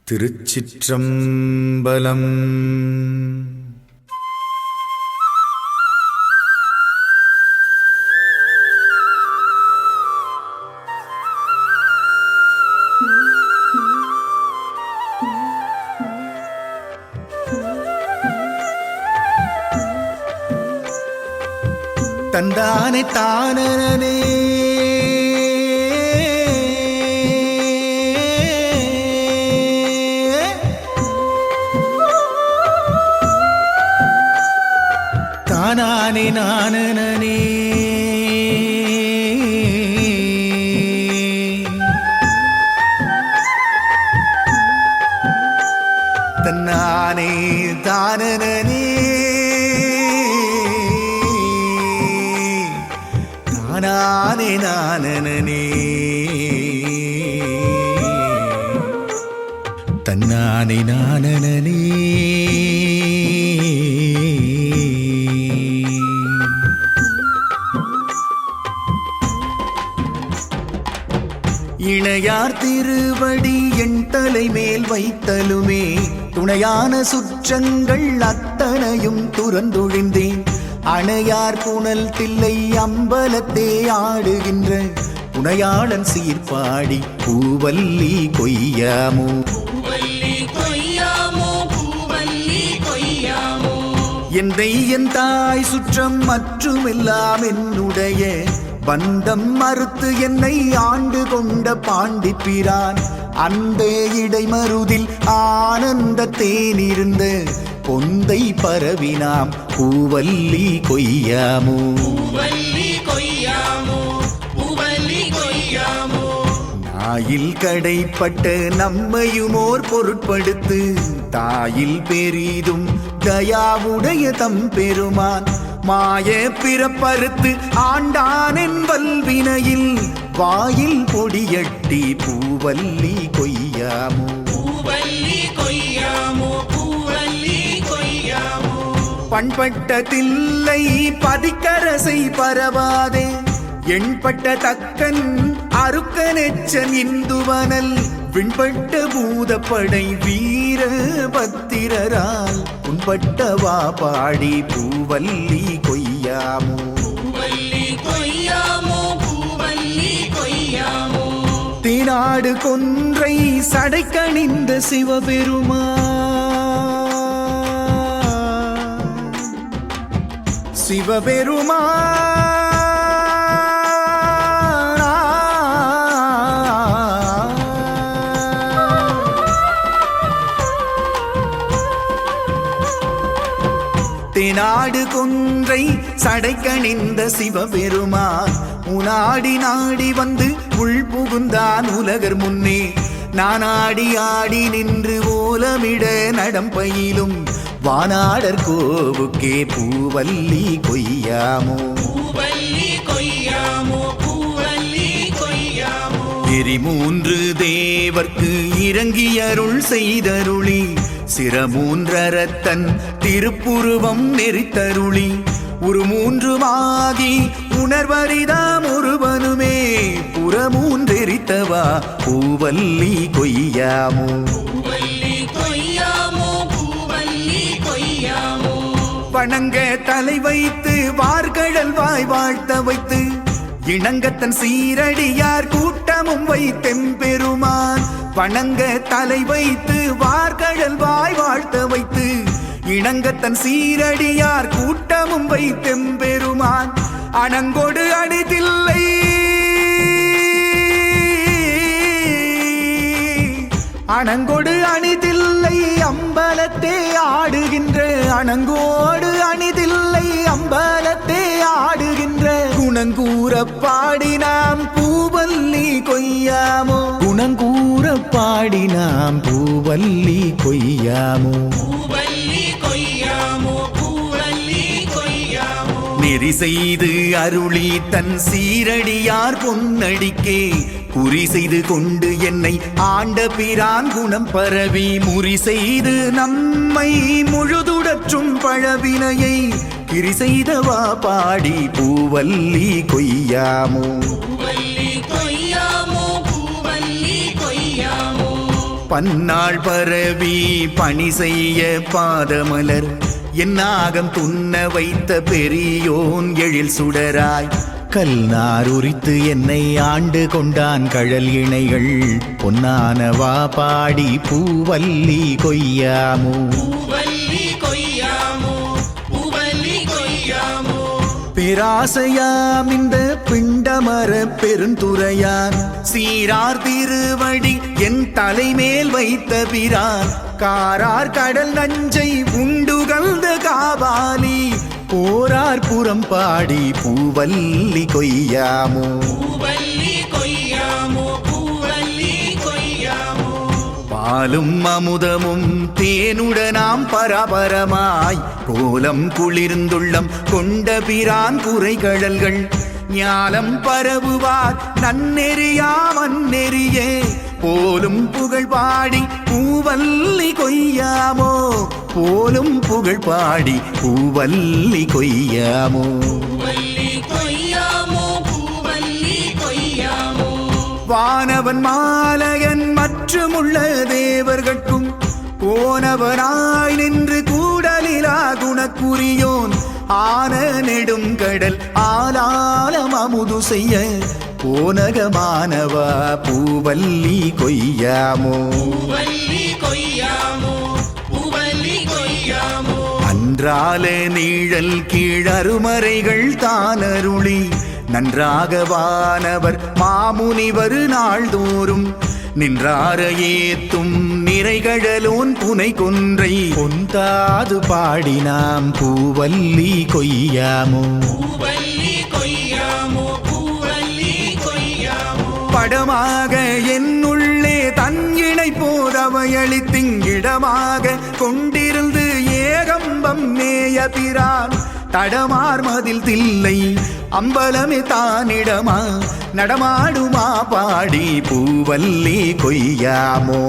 திருச்சிற்றம்பலம். தந்தானே தானனே தானானே நானனே தன்னானே தானனே தானானே நானனே தன்னானே நானனே இணையார் திருவடி என் தலைமேல் வைத்தலுமே துணையான சுற்றங்கள் அத்தனையும் துறந்தொழிந்தேன். அணையார் புனல் தில்லை அம்பலத்தே ஆடுகின்ற புனையாளன் சீர்பாடி பூவல்லி கொய்யாமோ எந்தை என் தாய் சுற்றம் மற்றுமெல்லாம் என்னுடைய பந்தம் மறுத்து என்னை ஆண்டு கொண்ட பாண்டிப்பிரான் அந்த இடைமருதில் ஆனந்த தேனிருந்த பொந்தை பரவினாம் பூவல்லி கொய்யாமோ நாயில் கடைப்பட்ட நம்மையுமோர் பொருட்படுத்து தாயில் பெரிதும் தயாவுடைய தம் பெருமான் மாய பிறப்பறுத்து ஆண்டானென் வல்வினையில் வாயில் பொடியட்டி பூவல்லி கொய்யாமோ பண்பட்ட தில்லை பதிக்கரசை பரவாதே எண்பட்ட தக்கன் அருக்கனெச்சன் இந்துவனல் விண்பட்ட பூதப்படை வீர பத்திரரால் உண்பட்டவா பாடி பூவல்லி கொய்யாமோ தேனாடு கொன்றை சடைக்கணிந்த சிவபெருமா நாடு கொன்றை சடைக்கணிந்த சிவபெருமான் உனாடி நாடி வந்து உள் புகுந்தான் உலகர் முன்னே நானாடி ஆடி நின்று ஓலமிட நடம்பயிலும் வானாடர் கோவுக்கே பூவல்லி கொய்யாமோ எரிமூன்று தேவர்க்கு இறங்கி அருள் செய்தருளி சிரமூன்றரத்தன் திருப்புருவம் நெறித்தருளி ஒரு மூன்றுமாகி உணர்வரிதாம் ஒருவனுமே புறமூன்றெரித்தவா பூவல்லி கொய்யாமோ வணங்க தலை வைத்து வார்கடல் வாய் வாழ்த்த வைத்து இணங்கத்தன் சீரடியார் கூட்டமும் வைத்தெம்பெருமான் வணங்க தலை வைத்து வார்கடல் வாய் வாழ்த்த வைத்து இணங்கத்தன் சீரடியார் கூட்டமும் வைத்தெம்பெருமான் அணங்கொடு அணிதில்லை அணங்கொடு அணிதில்லை அம்பலத்தே ஆடுகின்ற அணங்கோடு அணிதில்லை அம்பலத்தே ஆடுகின்ற குணங்கூற பாடினாம் பூவல்லி கொய்யாமோ குணங்கூற பாடினாம் பூவல்லி கொய்யாமோ நெறி செய்து அருளி தன் சீரடியார் பொன்னடிக்கே குறி செய்து கொண்டு என்னை ஆண்ட பிரான் குணம் பரவி முறி செய்து நம்மை முழுதுடற்றும் பழவினையை கிரி செய்தவா பாடி பூவல்லி கொய்யாமோ பன்னாள் பரவி பணி செய்ய பாதமலர் என்னாகம் துண்ண வைத்த பெரியோன் எழில் சுடராய் கல்நார் உரித்து என்னை ஆண்டு கொண்டான் கழல் இணைகள் பொன்னானவா பாடி பூவல்லி கொய்யாமோ பேராசையாம் இந்த பிண்டமர பெருந்துறையான் சீரார் திருவடி என் தலைமேல் வைத்த பிரான் காரார் கடல் நஞ்சை உண்டுகழ்ந்த காபாலி போரார் புறம் பாடி பூவல்லி கொய்யாமோ பாலும் அமுதமும் தேனுடனாம் பரபரமாய் கோலம் குளிர்ந்துள்ளம் கொண்ட பிரான் குறைகடல்கள் ஞாலம் பரவுவார் நன்னெறியாம் அந்நெறியே போலும் புகழ் பாடி பூவல்லி கொய்யாமோ போலும் புகழ் பாடி பூவல்லி கொய்யாமோ வானவன் மாலையன் மற்றுமுள்ள தேவர்கட்கும் போனவனாய் நின்று கூடலிலா குணக்குரியோன் ஆன நெடும் கடல் ஆலாலம் அமுது செய்ய போனகமானவா பூவல்லி கொய்யாமோ அன்றால நீழல் கீழருமறைகள் தானருளி நன்றாக வானவர் மாமுனிவர் நாள்தோறும் நின்றார ஏத்தும் நிறைகழலோன் புனை கொன்றை பொந்தாது பாடினாம் பூவல்லி கொய்யாமோ படமாக என்னுள்ளே தன் இணை போதவையளித்திங்கிடமாக கொண்டிருந்து ஏகம்பம் மேய பிரான் தடமார் மதில் தில்லை அம்பலமே தானிடமா நடமாடுமா பாடி பூவல்லி கொய்யாமோ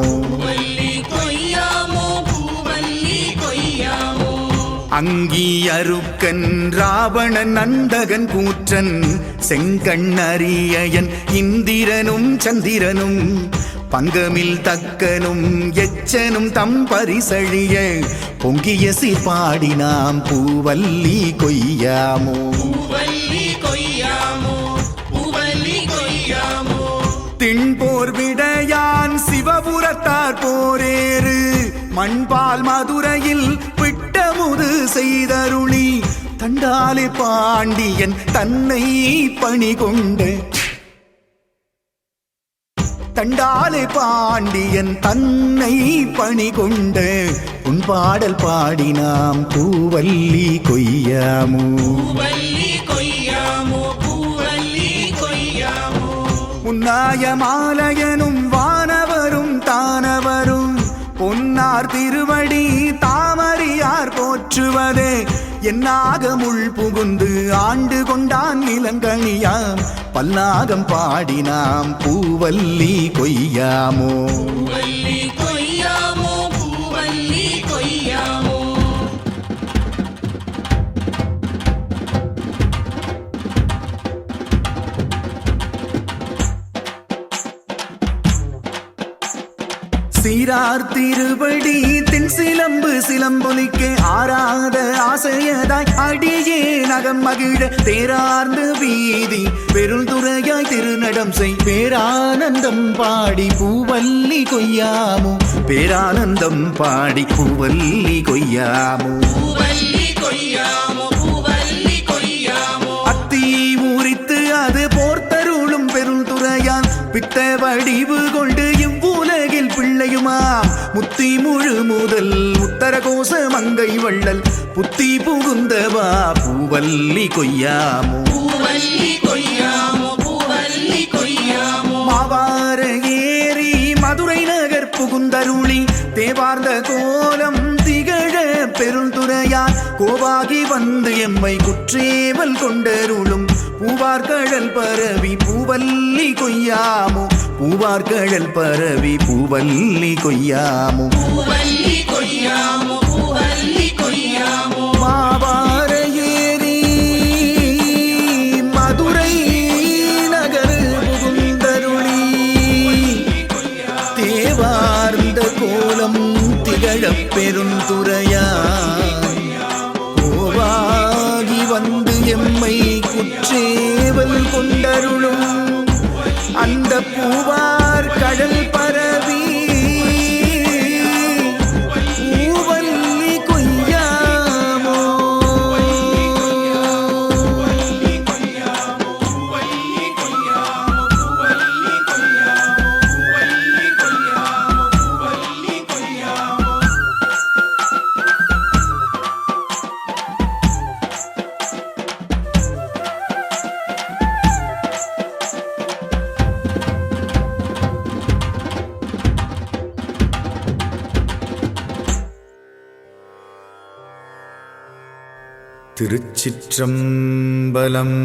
அங்கி அருக்கன் ராவணன் நந்தகன் கூற்றன் செங்கண் அரியன் இந்திரனும் சந்திரனும் பங்கமில் தக்கனும் எச்சனும் தம் பரிசழிய பொங்கிய சீர்பாடினாம் பூவல்லி கொய்யாமோ திண்போர் விடையான் சிவபுரத்தார் போரேறு மண்பால் மதுரையில் பிட்டமுது செய்தருளி தண்டாலே பாண்டியன் தன்னை பணி கொண்டு தண்டாலே பாண்டியன் தன்னை பணி கொண்டு உன் பாடல் பாடினாம் பூவல்லி கொய்யாமோ உன்னாய மாலையனும் வானவரும் தானவரும் பொன்னார் திருவடி தாமரியார் போற்றுவதே என்னாகமுள் புகுந்து ஆண்டு கொண்டான் இளங்கணியாம் பல்லாகம் பாடினாம் பூவல்லி கொய்யாமோ சீரார் திருவடி தென் சிலம்பு சிலம்பொலிக்க ஆராத ஆசையதாய் அடியே நகம் மகிழ தேரார்ந்து வீதி பெருந்துறையாய் திருநடம் செய் பேரானந்தம் பாடி பூவல்லி கொய்யாமோ பேரானந்தம் பாடி பூவல்லி கொய்யாமோ அத்தி ஊரித்து அது போர்த்தருளும் பெருந்துறையான் பித்த வடிவு கொண்டு இவ்வுலகில் பிள்ளையுமா முத்தி முழு முதல் உத்தர கோச மங்கை வள்ளல் புத்தி புகுந்தவா பூவல்லி கொய்யாமோ மாவார ஏறி மதுரை நகர் புகுந்தருளி தேவார்ந்த கோலம் திகழ பெருந்துறையார் கோவாகி வந்து எம்மை குற்றேவல் கொண்டருளும் பூவார்கழல் பரவி பூவல்லி கொய்யாமோ பூவார்கழல் பரவி பூவல்லி கொய்யாமோ மாவார ஏறி மதுரை நகர் புகுந்தருளி தேவார்ந்த திகழப் பெருந்துறையான் கோவாகி வந்து எம்மை குற்றேவல் கொண்டருளும் அந்த பூவார் கடல் பரவி பூவல்லி கொய்யாமோ திருச்சிற்றம்பலம்.